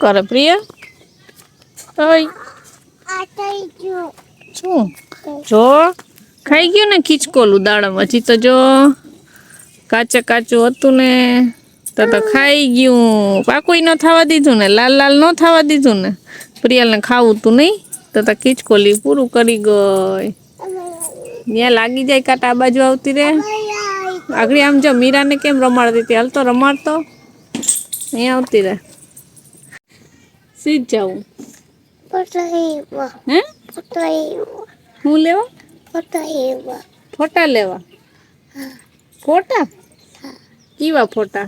કરે પ્રિય? ઓય શું જો ખાઈ ગયો ને ખીચકોલું દાડમ? હજી તો જો કાચે કાચું હતું ને તો ખાઈ ગયું. પાકું ન થવા દીધું ને, લાલ લાલ ન થવા દીધું ને. પ્રિયલને ખાવું તું નહીં તો ખીચકોલી પૂરું કરી ગઈ. ત્યાં લાગી જાય કાંટા આ બાજુ આવતી રે. આગળ આમ જો મીરાને કેમ રમાડતી હતી, હાલ તો રમાડતો. અહીંયા આવતી રે. સીધ જાવું હે હું લેવા ફોટા લેવા ફોટા કેવા ફોટા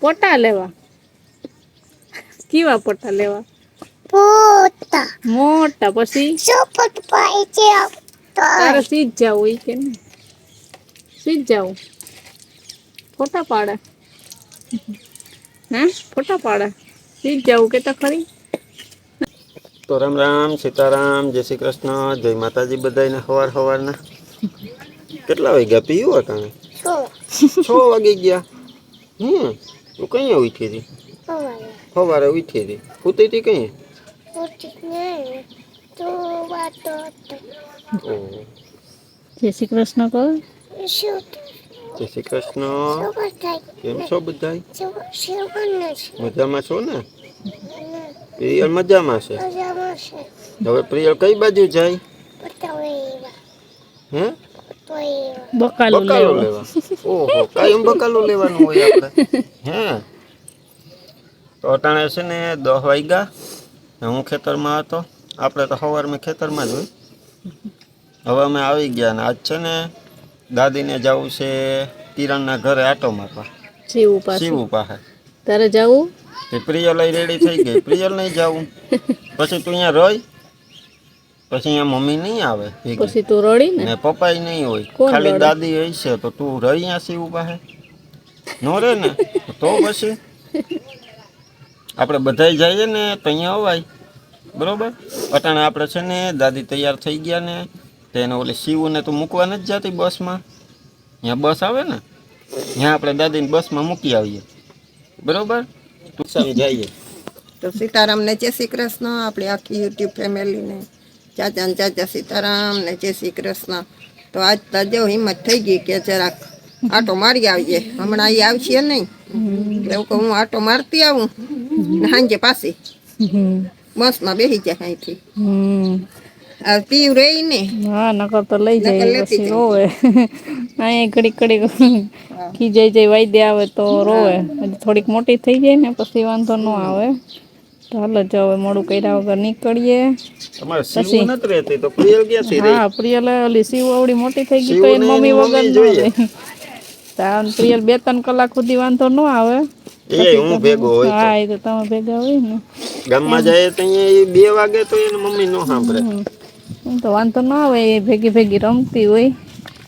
ફોટા લેવા કેવા ફોટા લેવા મોટા પછી તારે સીધ જાવું ઈ કે ને સીધ જાવું ફોટા પાડે હે ફોટા પાડે સીધ જાવું કે તો ખરી. તો રામ રામ સીતારામ જય શ્રી કૃષ્ણ જય માતાજી બધાને સવાર સવારના કેટલા વાગ્યા પીયું હતા 6 વાગી ગયા. તું કઈ ઉઠી હતી? સવારે ઉઠી હતી. સૂતી હતી કઈ? જય શ્રી કૃષ્ણ કહો. જય શ્રી કૃષ્ણ. કેમ છો બધા? મજામાં છો ને? પ્રિયલ મજામાં છે. હવે પ્રિયલ કઈ બાજુ જાય? હે બકાલો લેવા. ઓહો કાયમ બકાલો લેવાનું હોય આપણે. હે તો અટાણે છે ને 10 વાગ્યા. હું ખેતરમાં હતો. આપણે તો સવારમાં ખેતરમાં જ હોય. હવે અમે આવી ગયા ને આજ છે ને દાદીને જવું છે કિરણના ઘરે આટો મારવા. શિવ પાસે તારે જવું? પ્રિયલ રેડી થઈ ગઈ. પ્રિયલ નહીં જવું પછી તું અહીંયા રહી. પછી અહીંયા મમ્મી નહીં આવે પછી તું રડી ને પપ્પા નહીં હોય, ખાલી દાદી હોય છે. તો તું રહી અહીંયા શિવ પાસે નો રે ને તો પછી આપણે બધા જઈએ ને તો અહીંયા અવાય. બરોબર. અટાણે આપણે છે ને દાદી તૈયાર થઈ ગયા ને તેને ઓલે શિવને તો મૂકવા નથી જતી બસમાં. ત્યાં બસ આવે ને ત્યાં આપણે દાદીને બસમાં મૂકી આવીએ. બરોબર. જઈએ તો સીતારામને જય શ્રી કૃષ્ણ. આપણી આખી યુટ્યુબ ફેમિલીને ચાચા ને ચાચા સીતારામ ને જય શ્રી કૃષ્ણ. તો આજ તો જો હિંમત થઈ ગઈ કે જરાક આટો મારી આવીએ. હમણાં એ આવશે નહીં એવું કે હું આટો મારતી આવું ને સાંજે પાછી બસમાં બેસી જાય અહીંથી. આ પીવ રહી ને હા નકર તો લઈ જાય પછી રોવે. અહીંયા ઘડીક ખીજાઈ જાય વાયદે આવે તો રોવે. થોડીક મોટી થઈ જાય ને પછી વાંધો ન આવે. તો હાલો જો હવે મોડું કર્યા વગર નીકળીએ. હા પ્રિયલ ઓલી શિવ આવડી મોટી થઈ ગઈ તો એની મમ્મી વગર ન રહે. પ્રિયલ 2-3 કલાક સુધી વાંધો ન આવે. હું ભેગો હોય. હા એ તો તમે ભેગા હોય ને. ગામમાં જાય તો 2 વાગે તો એની મમ્મી નો સાંભળે. તો વાંધો ન આવે. એ ભેગી રમતી હોય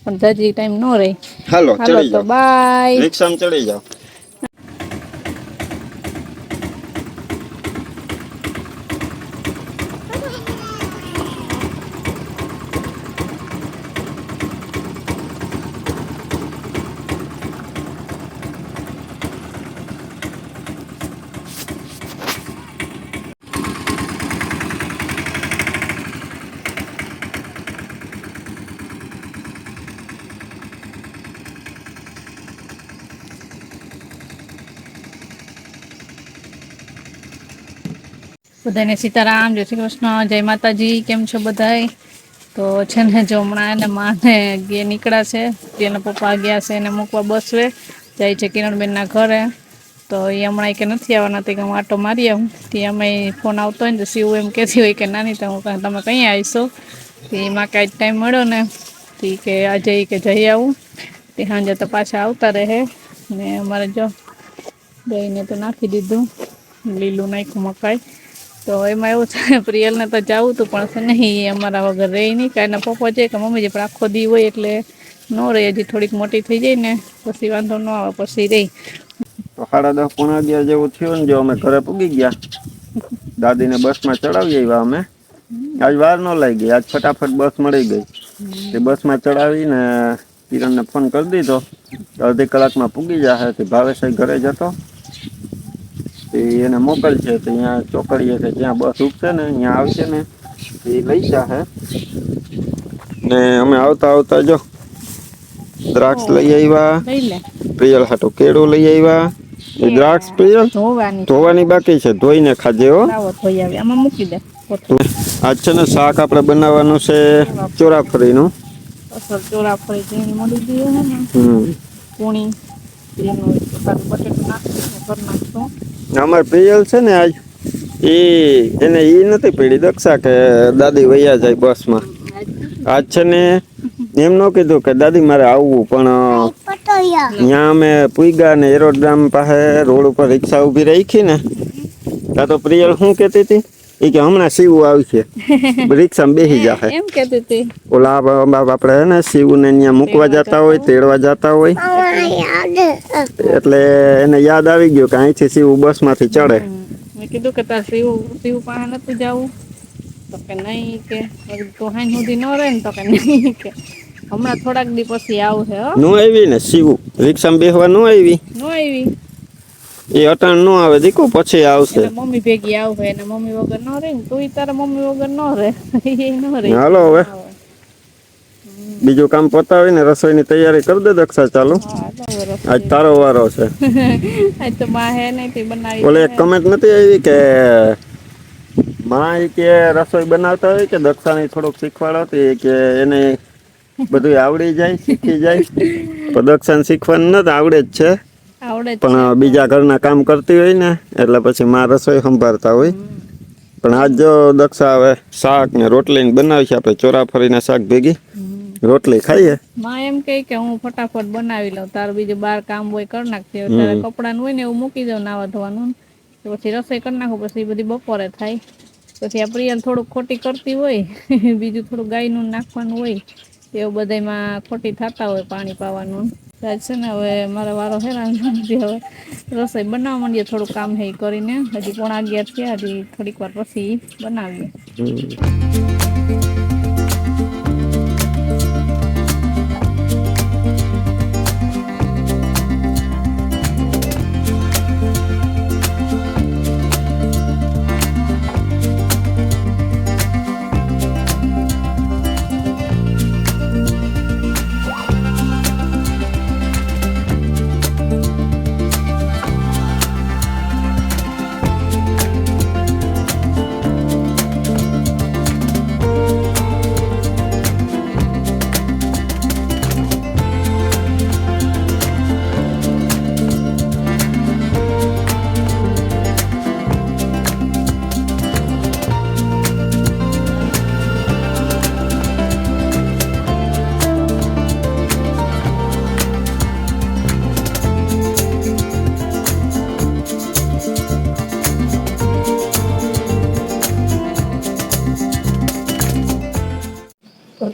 પણ જાજી ટાઈમ ન રહે. હાલો તો બાય. રિક્ષામાં ચડી જાઓ. બધાને સીતારામ જય શ્રી કૃષ્ણ જય માતાજી. કેમ છો બધાય? તો છે ને જો હમણાં એને માને નીકળ્યા છે. એના પપ્પા ગયા છે એને મૂકવા બસવે જાય છે કિરણબેનના ઘરે. તો એ હમણાં કે નથી આવવાના તે કે હું આટો મારી આવું. તે અમે ફોન આવતો હોય ને તો શિવ એમ કહેતી હોય કે નાની તો હું તમે કઈ આવીશો? તો એમાં કાંઈ ટાઈમ મળ્યો ને તે કે આજે કે જઈ આવું. તે સાંજે તો પાછા આવતા રહે. ને અમારે જો ગાયને તો નાખી દીધું લીલું નાખ્યું મકાઈ. તો એમાં એવું છે પ્રિયલને તો જવું હતું પણ છે નહીં એ અમારા વગર રહી નહીં. કાંઈ એના પપ્પા છે કે મમ્મી જે પણ આખો દી હોય એટલે ન રહે. હજી થોડીક મોટી થઈ જાય ને પછી વાંધો ન આવે પછી રહી. તો 10:30-11 જેવું થયું ને જો અમે ઘરે પૂગી ગયા. દાદીને બસમાં ચડાવી આવ્યા અમે. આજ વાર ન લાગી. આજ ફટાફટ બસ મળી ગઈ. તે બસમાં ચડાવીને કિરણને ફોન કરી દીધો. અડધી કલાકમાં પૂગી જશે. તે ભાવેશ ઘરે જતો. તે એને મોકલશે તો અહીંયા ચોકડીએ છે જ્યાં બસ ઉગશે ને અહીંયા આવશે ને એ લઈ જાહે ને અમે આવતા આવતા જો દ્રાક્ષ લઈ આવ્યા, લઈ લે. પ્રિયલ હાટું કેળું લઈ આવ્યા. એ દ્રાક્ષ પ્રિયલ ધોવાની ધોવાની બાકી છે, ધોઈને ખાજે હો. લાવો ધોઈ આવી આમાં મૂકી દે આજ છે ને શાક આપણે બનાવવાનું છે ચોરાફળીનું. અસર ચોરા ફરી જઈને મળી ગયું હે ને પૂણી એનું બટેટું નાખીને કરી નાખશું. અમાર પ્રિયલ છે ને આજ એને ઈ નથી પડી દક્ષા કે દાદી વૈયા જાય બસમાં. આજ છે ને એમ ન કીધું કે દાદી મારે આવવું, પણ ત્યાં અમે પુઈગા ને એરોડ્રામ પાસે રોડ ઉપર રિક્ષા ઊભી રાખી ને ત્યાં તો પ્રિયલ શું કહેતી હતી એ કે હમણાં શિવ આવશે રિક્ષામાં બેસી જાહે. એમ કહેતી હતી ઓલા આપણે હે ને શિવને ત્યાં મૂકવા જતા હોય, તેડવા જતા હોય, એટલે એને યાદ આવી ગયું કે અહીંથી શિવ બસમાંથી ચડે. મેં કીધું કે તાર શિવ પાસે નથી જવું તો કે નહીં, કે તો હાઈ સુધી ન રહે ને તો કે નહીં, કે હમણાં થોડાક દી પછી આવશે. નો આવી ને શિવ રિક્ષામાં બેસવા નો આવી, નો આવી એ અટાણ નો આવે દીકુ પછી આવશે. મમ્મી ભેગી આવે એને મમ્મી વગર ન રહે ને તું તારા મમ્મી વગર ન રહે એ ન રહે. હાલો હવે બીજું કામ પતાવીને રસોઈની તૈયારી કરી દે દક્ષા. ચાલુ આજ તારો વારો છે. આજ તો માં હે નહીં બનાવી. ઓલે એક કમેન્ટ નથી આવી કે માં કે રસોઈ બનાવતા હોય કે દક્ષાને થોડુંક શીખવાડો કે એને બધું આવડી જાય, શીખી જાય. તો દક્ષાને શીખવાનું નથી, આવડે જ છે, આવડે જ પણ બીજા ઘરના કામ કરતી હોય ને એટલે પછી માં રસોઈ સંભાળતા હોય. પણ આજ જો દક્ષા હવે શાક ને રોટલી બનાવી છે, આપણે ચોરાફળીના શાક ભેગી રોટલી ખાઈએ. માં એમ કહે કે હું ફટાફટ બનાવી લઉં, તારું બીજું બહાર કામ હોય કરી નાખતી હોય, તારે કપડાનું હોય ને એવું મૂકી દઉં નાવા ધોવાનું, પછી રસોઈ કરી નાખું, પછી બધી બપોરે થાય. પછી આ પ્રિયલ થોડુંક ખોટી કરતી હોય, બીજું થોડું ગાયનું નાખવાનું હોય, એવું બધામાં ખોટી થતા હોય પાણી પાવાનું. આજ છે ને હવે મારો વારો હેરાન હવે રસોઈ બનાવવા માંડીએ, થોડું કામ હે કરીને. હજી 11:30 થયા, હજી થોડીક વાર પછી બનાવીએ.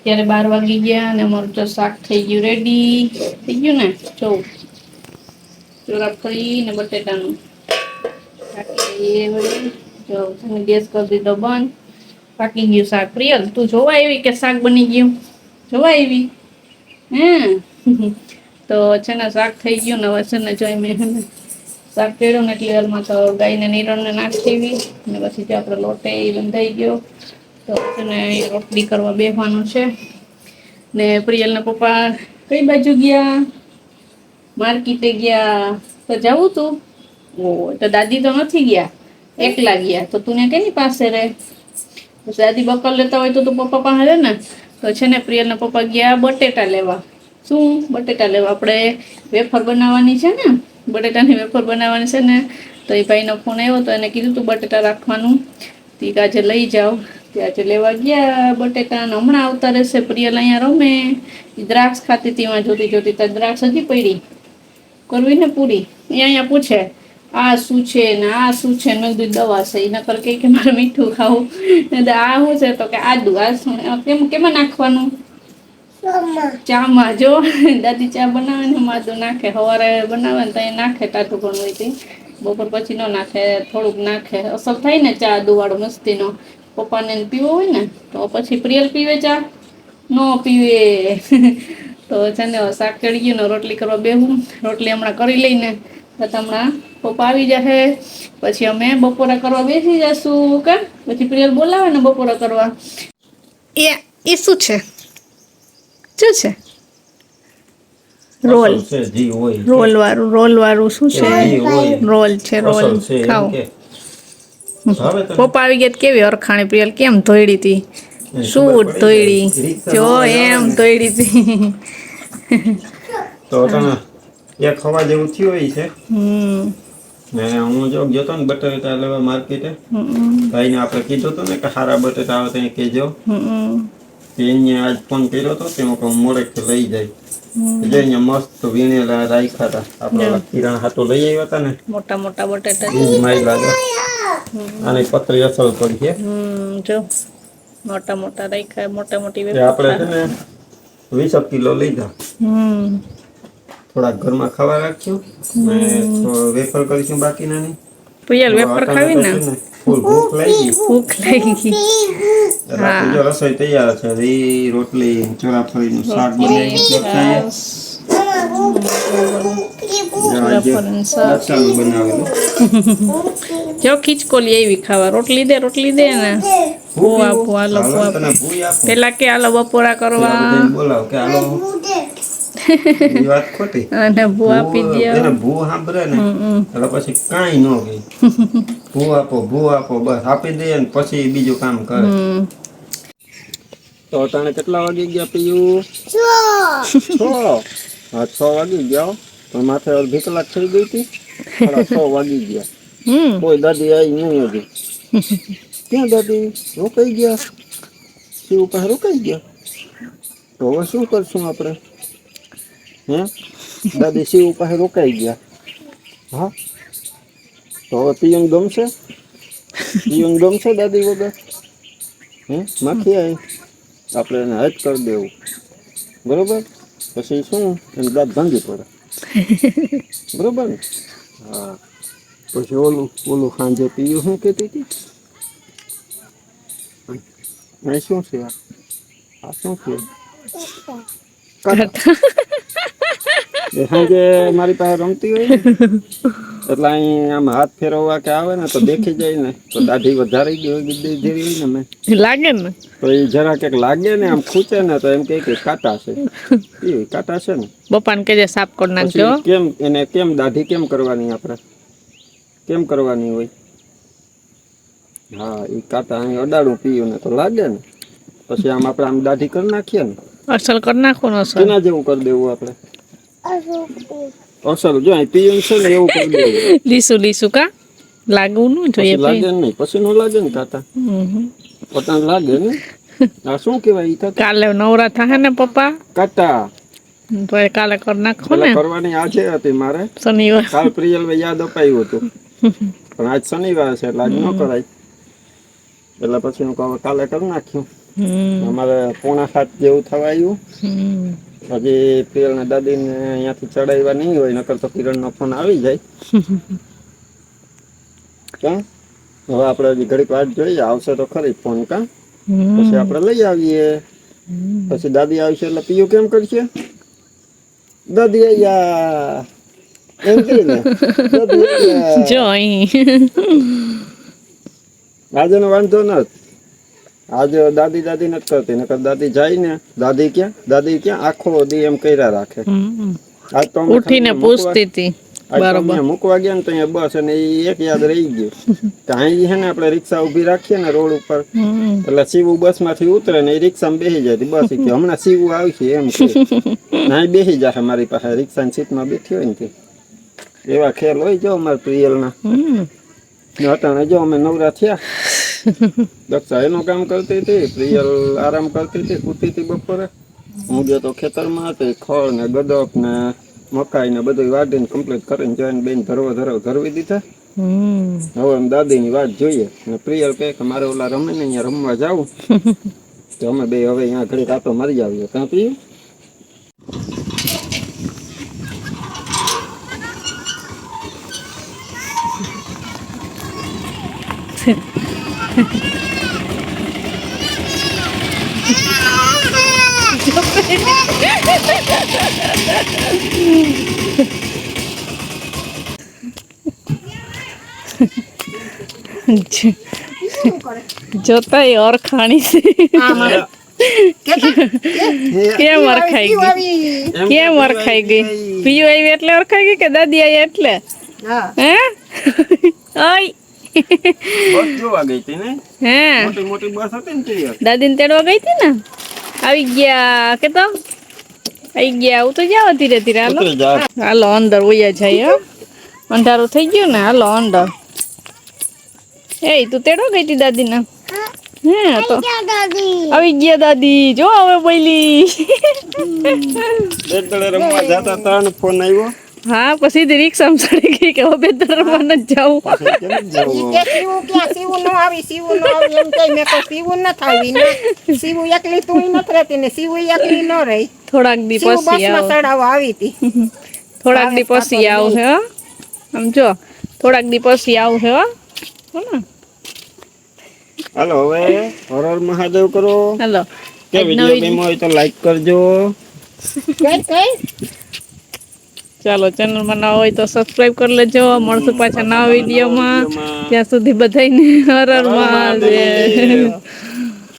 અત્યારે 12 વાગી ગયા અને અમારું તો શાક થઈ ગયું રેડી. થઈ ગયું ને, જો ચોરાફળી ને બટેટાનું ગેસ કરી દીધો બંધ. પાકી ગયું શાક. પ્રિયલ તું જોવા આવી કે શાક બની ગયું? જોવા આવી હે? તો છે ને શાક થઈ ગયું ને. હવે છે ને જોઈ મેં શાક કર્યું ને એટલે હાલમાં તો ગાયને નીરણને નાખી ને પછી જે આપણે લોટે એ બંધાઈ ગયો. તો છે ને રોટલી કરવા બેસવાનું છે. ને પ્રિયલના પપ્પા કઈ બાજુ ગયા? માર્કેટે ગયા. તો જવું તું? ઓ તો દાદી તો નથી ગયા, એકલા ગયા. તો તું ને કેની પાસે રહે? દાદી બકલ લેતા હોય તો તું પપ્પા પાસે રહે ને. તો છે ને પ્રિયલના પપ્પા ગયા બટેટા લેવા. શું બટેટા લેવા? આપણે વેફર બનાવવાની છે ને, બટેટાની વેફર બનાવવાની છે ને. તો એ ભાઈનો ફોન આવ્યો તો એને કીધું તું બટેટા રાખવાનું, તે આજે લઈ જાઓ. આજે લેવા ગયા બટેટા ને હમણાં આવતા રહેશે. પ્રિયલ અહીંયા રમે, દ્રાક્ષ ખાતી હતી, જોતી જોતી તાર દ્રાક્ષ હજી પડી કરવી ને પૂરી. એ અહીંયા પૂછે આ શું છે ને આ શું છે? મેં કીધું દવા છે. એના પર કે મારે મીઠું ખાવું. આ શું છે? તો કે આદુ. આ કેમાં નાખવાનું? ચામાં. જો દાદી ચા બનાવે ને આદુ નાખે. સવારે બનાવે ને તો એ નાખે, ટાઢું પણ હોય. બપોર પછી ન નાખે, થોડુંક નાખે. અસર થાય ને ચા આદુ વાળો મસ્તીનો. પપ્પાને પીવો હોય ને તો પછી પ્રિયલ પીવે ચા? ન પીવે. તો છે ને શાક ચડી ગયું ને રોટલી કરવા બેહું. રોટલી હમણાં કરી લઈને તો હમણાં પપ્પા આવી જશે પછી અમે બપોરા કરવા બેસી જશું કે પછી પ્રિયલ બોલાવે ને બપોરા કરવા. એ શું છે શું છે રોલ અસલ છે જી હોય છે. રોલ વાળું શું છે જી હોય રોલ છે રોલ અસલ છે એમ ખાઓ. કે. હવે તમે પપ્પા આવી ગયા તો કેવી અરખાણી પ્રિયલ કેમ ધોઈડી હતી એને શું ખબર પડી ધોઈડી જાય. રિક્ષા જો નવા આવે એમ ને ધોઈડી હતી. તો તને એક હવા જેવું થયું હોય છે. હમ ને હું જો ગયો તો ને બટેટા લેવા માર્કેટે, હમ ભાઈને આપણે કીધું હતું ને કે સારા બટેટા આવે ત્યાં કહેજો. હમ તે અહીંયા આજ ફોન કર્યો હતો તેમાં કહું મોડેકથી લઈ જાય. જે અહીંયા મસ્ત વીણેલા રાખ્યા હતા આપણે ઓલા કિરાણા હાટું લઈ આવ્યા હતા ને મોટા મોટા બટેટા એ જ માઈ લાગે. આની પતરી અસર પડી છે. જો મોટા મોટા રાખ્યા મોટા મોટી તે આપણે છે ને 20 કિલો લીધા. થોડાક ઘરમાં ખાવા રાખ્યું ને વેફર કરીશું બાકીના ની. પ્રિયલ વેફર ખાવી ને ફૂલ ભૂખ લાગી. ભૂખ લાગી ગઈ. એટલે આપણી જો રસોઈ તૈયાર છે. રી રોટલી ચોરાફળીનું શાક બનાવી છાશ, ચોરાફળીનું શાક. બનાવેલું. જો ખીચકોલી એવી ખાવા રોટલી દે ને ભૂ આપો હાલો ભૂ આપો. તને ભૂઈ આપું. પેલા કે હાલો બપોરા કરવા બધાને બોલાવો કે હાલો. ઈ વાત ખોટી. અને ભૂ આપી એને દો. ભૂ સાંભળે ને એટલે પછી કાંઈ ન ગઈ. ભૂ આપો બસ આપી દઈએ ને પછી બીજું કામ કરે. તો અટાણે કેટલા વાગી ગયા પીયું? 6. હા 6 વાગી ગયા પણ માથે અડધી કલાક થઈ ગઈ હતી. 6 વાગી ગયા. કોઈ દાદી આવી નહીં હજી. ક્યાં દાદી રોકાઈ ગયા? શિવ પાસે રોકાઈ ગયા. તો હવે શું કરશું આપણે? હે દાદી શિવ પાસે રોકાઈ ગયા. હા તો હવે પિયન ગમશે? પિયન ગમશે દાદી વગર? માખી આવી આપણે એને હજ કરી દેવું બરોબર. પછી શું એને દાંત ભાંગી પડે બરોબર ને. હા પછી ઓલું સાંજે પીયું શું કહેતી હતી? આ શું છે? આ શું છે? સાંજે મારી પાસે રમતી હોય ને એટલે અહીં આમ હાથ ફેરવવા કે આવે ને તો દેખી જાય ને તો દાઢી વધારી ગઈ હોય જેવી હોય ને મેં લાગે ને તો એ જરા કંઈક લાગે ને આમ ખૂચે ને તો એમ કહે કે કાંટા છે. એ કાંટા છે ને પપ્પાને કહેજે સાફ કરી નાખજો. પછી કેમ એને કેમ દાઢી કેમ કરવાની આપણે કેમ કરવાની હોય? હા એ કાંટા અહીં અડાડું પીયું ને તો લાગે ને પછી આમ આપણે આમ દાઢી કરી નાખીએ ને અસલ કરી નાખો ને અસલ. કેના જેવું કરી દેવું આપણે? અસલ જો અહીં પીયું છે ને એવું કરી દેવું. લીસું કા લાગવું ન જોઈએ. પછી લાગે નહીં પછી ન લાગે ને કાંટા પોતાને લાગે ને. આ શું કહેવાય? ઈ કાંટા કાલે નવરા થાય ને પપ્પા કાંટા તો એ કાલે કરી નાખો ને. પેલા કરવાની આજે હતી મારે. શનિવાર કાલ પ્રિયલ યાદ અપાયું હતું પણ આજ શનિવાર છે એટલે આજ ન કરાય એટલે પછી હું કહું કાલે કરી નાખ્યું. અમારે 6:45 જેવું થવા આવ્યું. હજી પ્રિયલના દાદીને અહીંયાથી ચડાવ્યા નહીં હોય નકર તો કિરણનો ફોન આવી જાય. કા હવે આપણે હજી ઘડીક વાત જોઈએ આવશે તો ખરી ફોન કા પછી આપણે લઈ આવીએ. પછી દાદી આવશે એટલે પીયું કેમ કરશે? દાદી આયા એમ કે ને દાદી આયા. જો અહીં આજનો વાંધો નથી. આજે દાદી નથી કરતી નકર દાદી જાય ને દાદી ક્યાં આખો દી એમ કર્યા રાખે. આજ તો અમે ઉઠીને પૂછતી હતી બરાબર મૂકવા ગયા ને તો અહીંયા બસ અને એ એક યાદ રહી ગયું કે અહીં છે ને આપણે રિક્ષા ઊભી રાખીએ ને રોડ ઉપર એટલે સીવું બસમાંથી ઉતરે ને એ રિક્ષામાં બેસી જાય બસ કે હમણાં સીવું આવશે એમ કે અહીં બેસી જશે મારી પાસે રિક્ષાની સીટમાં બેઠી હોય ને કે એવા ખેલ હોય જો અમારા પ્રિયલના. અટાણે જો અમે નવરા થયા. દક્ષા એનું કામ કરતી હતી, પ્રિયલ આરામ કરતી હતી, સૂતી હતી બપોરે. હું ગયો તો ખેતરમાં હતી, ખળ ને ગદપ ને મકાઈ ને બધું વાઢીને કમ્પ્લીટ કરીને જોઈને બેન ધરવી દીધા. હવે એમ દાદીની વાત જોઈએ ને પ્રિયલ કહે કે મારે ઓલા રમે ને અહીંયા રમવા જાવું તો અમે બે હવે અહીંયા ઘડી રાતો મરી આવીએ. ત્યાં પીયું જોતાય ઓરખાણી છે કેમ ઓરખાઈ ગઈ કેમ ઓરખાઈ ગઈ પીયુ આવી એટલે ઓરખાઈ ગઈ કે દાદી આવી એટલે હા હે ઓય બસ જોવા ગઈ હતી ને હે મોટી મોટી બસ હતી ને તૈયાર દાદીને તેડવા ગઈ હતી ને આવી ગયા કે તો આવી ગયા આવું તો જાવ ધીરે ધીરે હાલો ઉતરી જા હાલો અંદર વયા જાય હો અંધારું થઈ ગયું ને હાલો અંદર એ તું તેડવા ગઈ હતી દાદીને હે તો આવી ગયા દાદી જો હવે બોલી બેદડે રમવા જતા ત્રણ ફોન આવ્યો હા પછી સીધી રિક્ષામાં ચડી ગઈ કે હવે બેદરમાં નથી જવું પછી કેમ જવું કે સીવું ક્યાં સીવું ન આવી એમ કઈ મેં કહું સીવું ન થાવી ને સીવું એકલી તું નથી રહેતી ને સીવું એકલી ન રહી થોડાક દી સીવું પછી બસમાં આવ ચડાવવા આવી હતી થોડાક દી પછી આવ છે હો આમ જો થોડાક દી પછી આવ છે હો ને હાલો હવે હર મહાદેવ કરો હાલો કે વિડીયો ગમ્યો હોય તો લાઈક કરજો કઈ ચાલો ચેનલમાં ના હોય તો સબસ્ક્રાઇબ કરી લેજો મળશું પાછા નવા વિડીયોમાં ત્યાં સુધી બધાને હર હર મહાદેવ